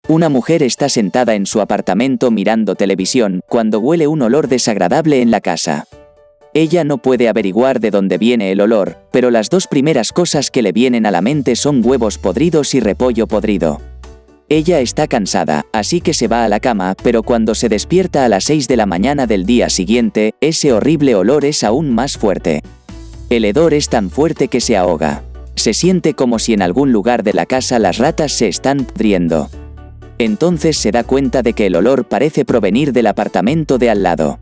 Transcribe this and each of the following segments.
Una mujer está sentada en su apartamento mirando televisión cuando huele un olor desagradable en la casa. Ella no puede averiguar de dónde viene el olor, pero las dos primeras cosas que le vienen a la mente son huevos podridos y repollo podrido. Ella está cansada, así que se va a la cama, pero cuando se despierta a las 6 de la mañana del día siguiente, ese horrible olor es aún más fuerte. El hedor es tan fuerte que se ahoga. Se siente como si en algún lugar de la casa las ratas se están pudriendo. Entonces se da cuenta de que el olor parece provenir del apartamento de al lado.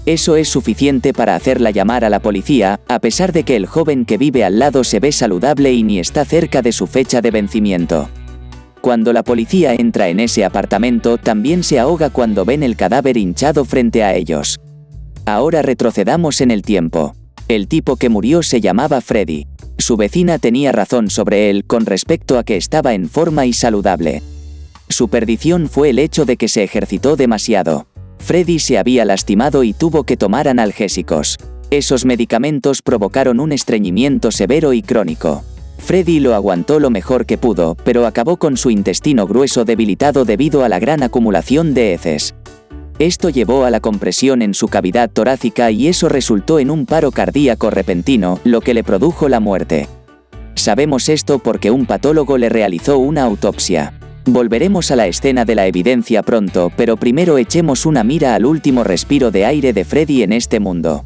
Eso es suficiente para hacerla llamar a la policía, a pesar de que el joven que vive al lado se ve saludable y ni está cerca de su fecha de vencimiento. Cuando la policía entra en ese apartamento, también se ahoga cuando ven el cadáver hinchado frente a ellos. Ahora retrocedamos en el tiempo. El tipo que murió se llamaba Freddy. Su vecina tenía razón sobre él con respecto a que estaba en forma y saludable. Su perdición fue el hecho de que se ejercitó demasiado. Freddy se había lastimado y tuvo que tomar analgésicos. Esos medicamentos provocaron un estreñimiento severo y crónico. Freddy lo aguantó lo mejor que pudo, pero acabó con su intestino grueso debilitado debido a la gran acumulación de heces. Esto llevó a la compresión en su cavidad torácica y eso resultó en un paro cardíaco repentino, lo que le produjo la muerte. Sabemos esto porque un patólogo le realizó una autopsia. Volveremos a la escena de la evidencia pronto, pero primero echemos una mira al último respiro de aire de Freddy en este mundo.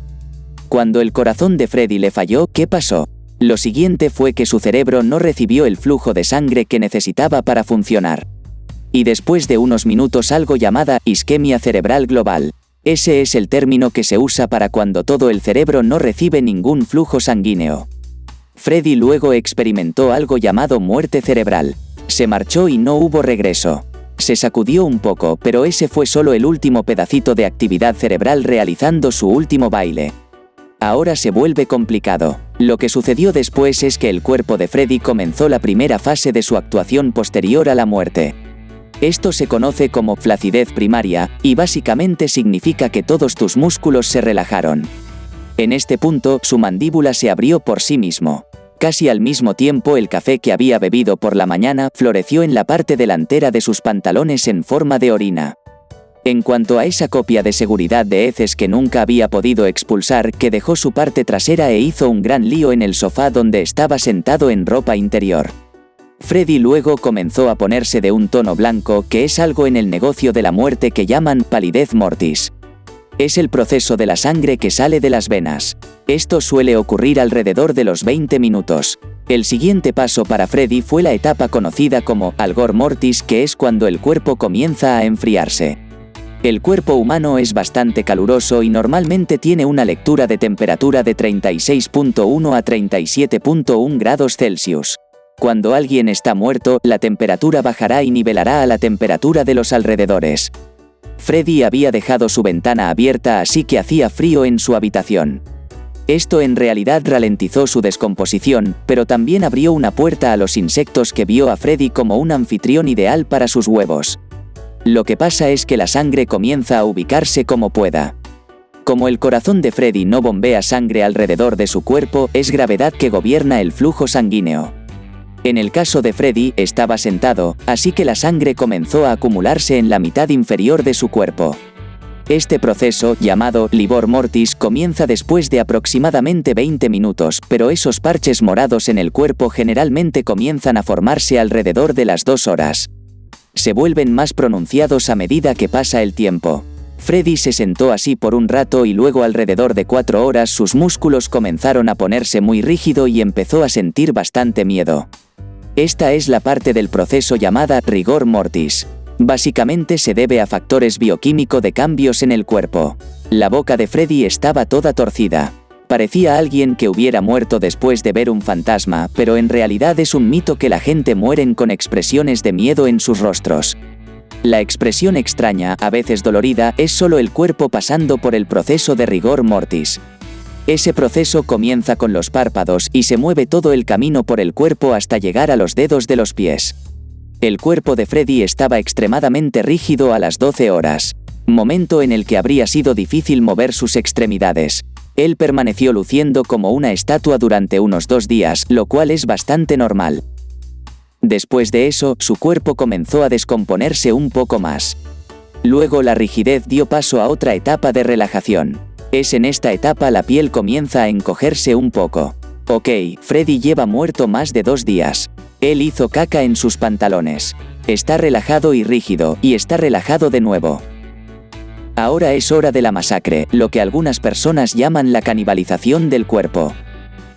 Cuando el corazón de Freddy le falló, ¿qué pasó? Lo siguiente fue que su cerebro no recibió el flujo de sangre que necesitaba para funcionar. Y después de unos minutos algo llamada isquemia cerebral global. Ese es el término que se usa para cuando todo el cerebro no recibe ningún flujo sanguíneo. Freddy luego experimentó algo llamado muerte cerebral. Se marchó y no hubo regreso. Se sacudió un poco, pero ese fue solo el último pedacito de actividad cerebral realizando su último baile. Ahora se vuelve complicado. Lo que sucedió después es que el cuerpo de Freddy comenzó la primera fase de su actuación posterior a la muerte. Esto se conoce como flacidez primaria, y básicamente significa que todos tus músculos se relajaron. En este punto, su mandíbula se abrió por sí mismo. Casi al mismo tiempo el café que había bebido por la mañana floreció en la parte delantera de sus pantalones en forma de orina. En cuanto a esa copia de seguridad de heces que nunca había podido expulsar, que dejó su parte trasera e hizo un gran lío en el sofá donde estaba sentado en ropa interior. Freddy luego comenzó a ponerse de un tono blanco, que es algo en el negocio de la muerte que llaman palidez mortis. Es el proceso de la sangre que sale de las venas. Esto suele ocurrir alrededor de los 20 minutos. El siguiente paso para Freddy fue la etapa conocida como algor mortis, que es cuando el cuerpo comienza a enfriarse. El cuerpo humano es bastante caluroso y normalmente tiene una lectura de temperatura de 36.1 a 37.1 grados Celsius. Cuando alguien está muerto, la temperatura bajará y nivelará a la temperatura de los alrededores. Freddy había dejado su ventana abierta, así que hacía frío en su habitación. Esto en realidad ralentizó su descomposición, pero también abrió una puerta a los insectos que vio a Freddy como un anfitrión ideal para sus huevos. Lo que pasa es que la sangre comienza a ubicarse como pueda. Como el corazón de Freddy no bombea sangre alrededor de su cuerpo, es gravedad que gobierna el flujo sanguíneo. En el caso de Freddy, estaba sentado, así que la sangre comenzó a acumularse en la mitad inferior de su cuerpo. Este proceso, llamado livor mortis, comienza después de aproximadamente 20 minutos, pero esos parches morados en el cuerpo generalmente comienzan a formarse alrededor de las 2 horas. Se vuelven más pronunciados a medida que pasa el tiempo. Freddy se sentó así por un rato y luego alrededor de 4 horas sus músculos comenzaron a ponerse muy rígido y empezó a sentir bastante miedo. Esta es la parte del proceso llamada rigor mortis. Básicamente se debe a factores bioquímicos de cambios en el cuerpo. La boca de Freddy estaba toda torcida. Parecía alguien que hubiera muerto después de ver un fantasma, pero en realidad es un mito que la gente mueren con expresiones de miedo en sus rostros. La expresión extraña, a veces dolorida, es solo el cuerpo pasando por el proceso de rigor mortis. Ese proceso comienza con los párpados y se mueve todo el camino por el cuerpo hasta llegar a los dedos de los pies. El cuerpo de Freddy estaba extremadamente rígido a las 12 horas, momento en el que habría sido difícil mover sus extremidades. Él permaneció luciendo como una estatua durante unos 2 días, lo cual es bastante normal. Después de eso, su cuerpo comenzó a descomponerse un poco más. Luego la rigidez dio paso a otra etapa de relajación. Es en esta etapa la piel comienza a encogerse un poco. Ok, Freddy lleva muerto más de 2 días. Él hizo caca en sus pantalones. Está relajado y rígido, y está relajado de nuevo. Ahora es hora de la masacre, lo que algunas personas llaman la canibalización del cuerpo.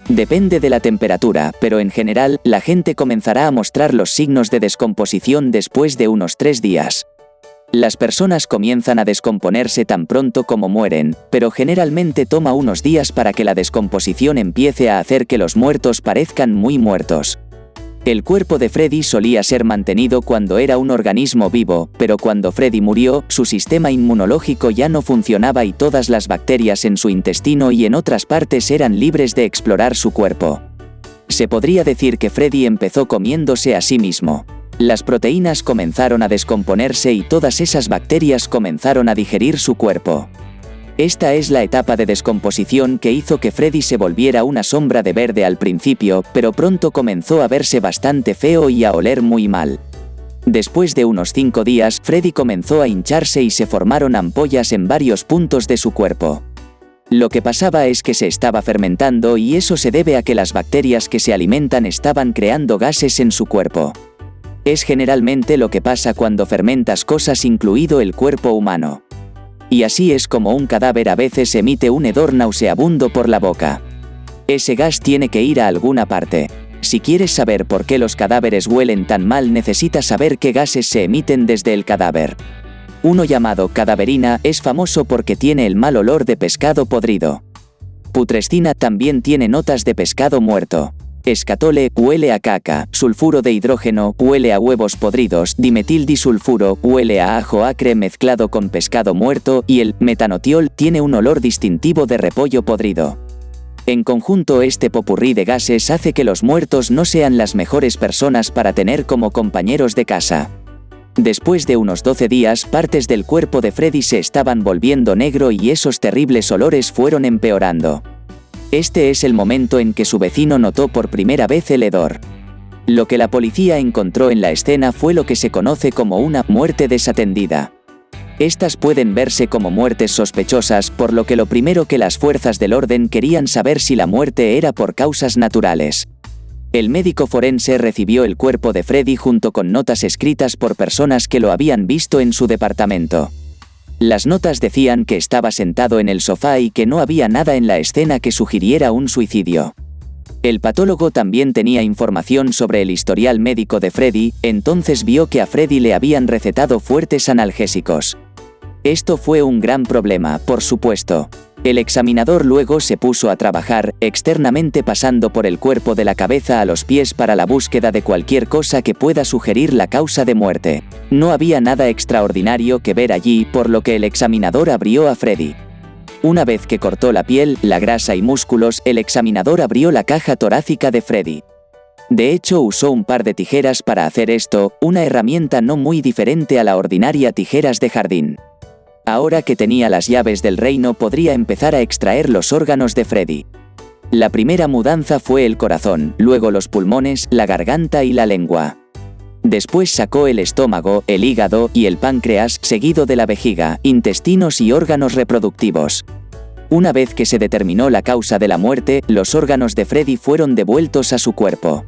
Depende de la temperatura, pero en general, la gente comenzará a mostrar los signos de descomposición después de unos 3 días. Las personas comienzan a descomponerse tan pronto como mueren, pero generalmente toma unos días para que la descomposición empiece a hacer que los muertos parezcan muy muertos. El cuerpo de Freddy solía ser mantenido cuando era un organismo vivo, pero cuando Freddy murió, su sistema inmunológico ya no funcionaba y todas las bacterias en su intestino y en otras partes eran libres de explorar su cuerpo. Se podría decir que Freddy empezó comiéndose a sí mismo. Las proteínas comenzaron a descomponerse y todas esas bacterias comenzaron a digerir su cuerpo. Esta es la etapa de descomposición que hizo que Freddy se volviera una sombra de verde al principio, pero pronto comenzó a verse bastante feo y a oler muy mal. Después de unos 5 días, Freddy comenzó a hincharse y se formaron ampollas en varios puntos de su cuerpo. Lo que pasaba es que se estaba fermentando y eso se debe a que las bacterias que se alimentan estaban creando gases en su cuerpo. Es generalmente lo que pasa cuando fermentas cosas, incluido el cuerpo humano. Y así es como un cadáver a veces emite un hedor nauseabundo por la boca. Ese gas tiene que ir a alguna parte. Si quieres saber por qué los cadáveres huelen tan mal, necesitas saber qué gases se emiten desde el cadáver. Uno llamado cadaverina es famoso porque tiene el mal olor de pescado podrido. Putrescina también tiene notas de pescado muerto. Escatole huele a caca, sulfuro de hidrógeno huele a huevos podridos, dimetildisulfuro huele a ajo acre mezclado con pescado muerto y el metanotiol tiene un olor distintivo de repollo podrido. En conjunto, este popurrí de gases hace que los muertos no sean las mejores personas para tener como compañeros de casa. Después de unos 12 días, partes del cuerpo de Freddy se estaban volviendo negro y esos terribles olores fueron empeorando. Este es el momento en que su vecino notó por primera vez el hedor. Lo que la policía encontró en la escena fue lo que se conoce como una muerte desatendida. Estas pueden verse como muertes sospechosas, por lo que lo primero que las fuerzas del orden querían saber si la muerte era por causas naturales. El médico forense recibió el cuerpo de Freddy junto con notas escritas por personas que lo habían visto en su departamento. Las notas decían que estaba sentado en el sofá y que no había nada en la escena que sugiriera un suicidio. El patólogo también tenía información sobre el historial médico de Freddy, entonces vio que a Freddy le habían recetado fuertes analgésicos. Esto fue un gran problema, por supuesto. El examinador luego se puso a trabajar, externamente pasando por el cuerpo de la cabeza a los pies para la búsqueda de cualquier cosa que pueda sugerir la causa de muerte. No había nada extraordinario que ver allí, por lo que el examinador abrió a Freddy. Una vez que cortó la piel, la grasa y músculos, el examinador abrió la caja torácica de Freddy. De hecho, usó un par de tijeras para hacer esto, una herramienta no muy diferente a la ordinaria tijeras de jardín. Ahora que tenía las llaves del reino, podría empezar a extraer los órganos de Freddy. La primera mudanza fue el corazón, luego los pulmones, la garganta y la lengua. Después sacó el estómago, el hígado y el páncreas, seguido de la vejiga, intestinos y órganos reproductivos. Una vez que se determinó la causa de la muerte, los órganos de Freddy fueron devueltos a su cuerpo.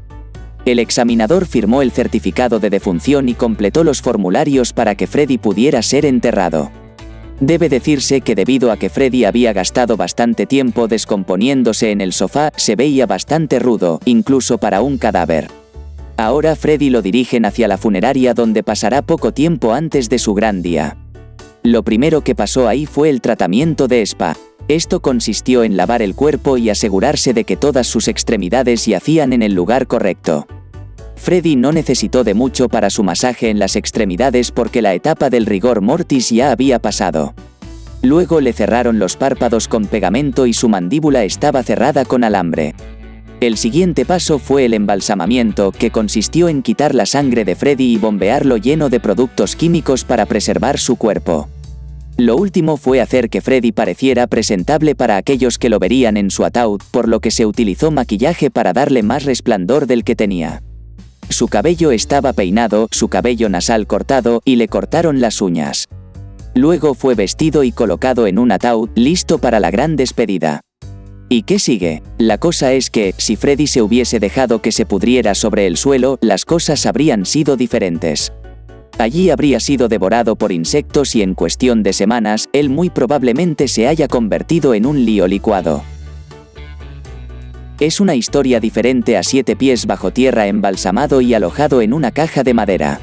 El examinador firmó el certificado de defunción y completó los formularios para que Freddy pudiera ser enterrado. Debe decirse que debido a que Freddy había gastado bastante tiempo descomponiéndose en el sofá, se veía bastante rudo, incluso para un cadáver. Ahora Freddy lo dirigen hacia la funeraria donde pasará poco tiempo antes de su gran día. Lo primero que pasó ahí fue el tratamiento de spa. Esto consistió en lavar el cuerpo y asegurarse de que todas sus extremidades yacían en el lugar correcto. Freddy no necesitó de mucho para su masaje en las extremidades porque la etapa del rigor mortis ya había pasado. Luego le cerraron los párpados con pegamento y su mandíbula estaba cerrada con alambre. El siguiente paso fue el embalsamamiento, que consistió en quitar la sangre de Freddy y bombearlo lleno de productos químicos para preservar su cuerpo. Lo último fue hacer que Freddy pareciera presentable para aquellos que lo verían en su ataúd, por lo que se utilizó maquillaje para darle más resplandor del que tenía. Su cabello estaba peinado, su cabello nasal cortado, y le cortaron las uñas. Luego fue vestido y colocado en un ataúd, listo para la gran despedida. ¿Y qué sigue? La cosa es que, si Freddy se hubiese dejado que se pudriera sobre el suelo, las cosas habrían sido diferentes. Allí habría sido devorado por insectos y en cuestión de semanas, él muy probablemente se haya convertido en un lío licuado. Es una historia diferente a 7 pies bajo tierra embalsamado y alojado en una caja de madera.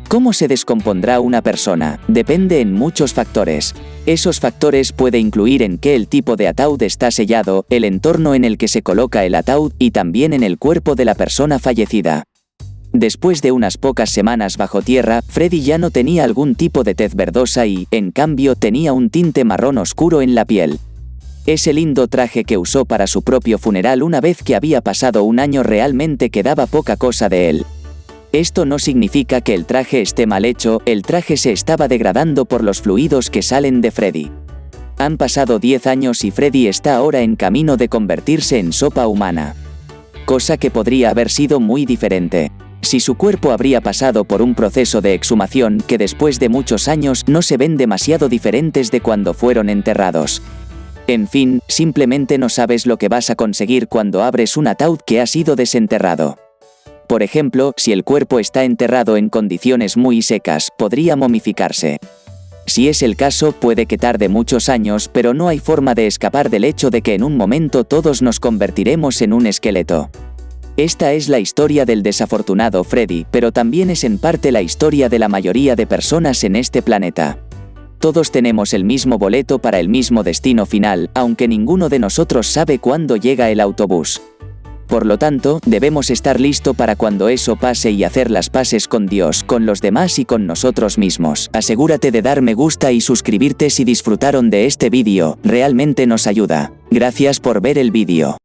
¿Cómo se descompondrá una persona? Depende en muchos factores. Esos factores puede incluir en qué el tipo de ataúd está sellado, el entorno en el que se coloca el ataúd y también en el cuerpo de la persona fallecida. Después de unas pocas semanas bajo tierra, Freddy ya no tenía algún tipo de tez verdosa y, en cambio, tenía un tinte marrón oscuro en la piel. Ese lindo traje que usó para su propio funeral una vez que había pasado un año realmente quedaba poca cosa de él. Esto no significa que el traje esté mal hecho, el traje se estaba degradando por los fluidos que salen de Freddy. Han pasado 10 años y Freddy está ahora en camino de convertirse en sopa humana. Cosa que podría haber sido muy diferente. Si su cuerpo habría pasado por un proceso de exhumación que después de muchos años no se ven demasiado diferentes de cuando fueron enterrados. En fin, simplemente no sabes lo que vas a conseguir cuando abres un ataúd que ha sido desenterrado. Por ejemplo, si el cuerpo está enterrado en condiciones muy secas, podría momificarse. Si es el caso, puede que tarde muchos años, pero no hay forma de escapar del hecho de que en un momento todos nos convertiremos en un esqueleto. Esta es la historia del desafortunado Freddy, pero también es en parte la historia de la mayoría de personas en este planeta. Todos tenemos el mismo boleto para el mismo destino final, aunque ninguno de nosotros sabe cuándo llega el autobús. Por lo tanto, debemos estar listos para cuando eso pase y hacer las paces con Dios, con los demás y con nosotros mismos. Asegúrate de dar me gusta y suscribirte si disfrutaron de este vídeo, realmente nos ayuda. Gracias por ver el vídeo.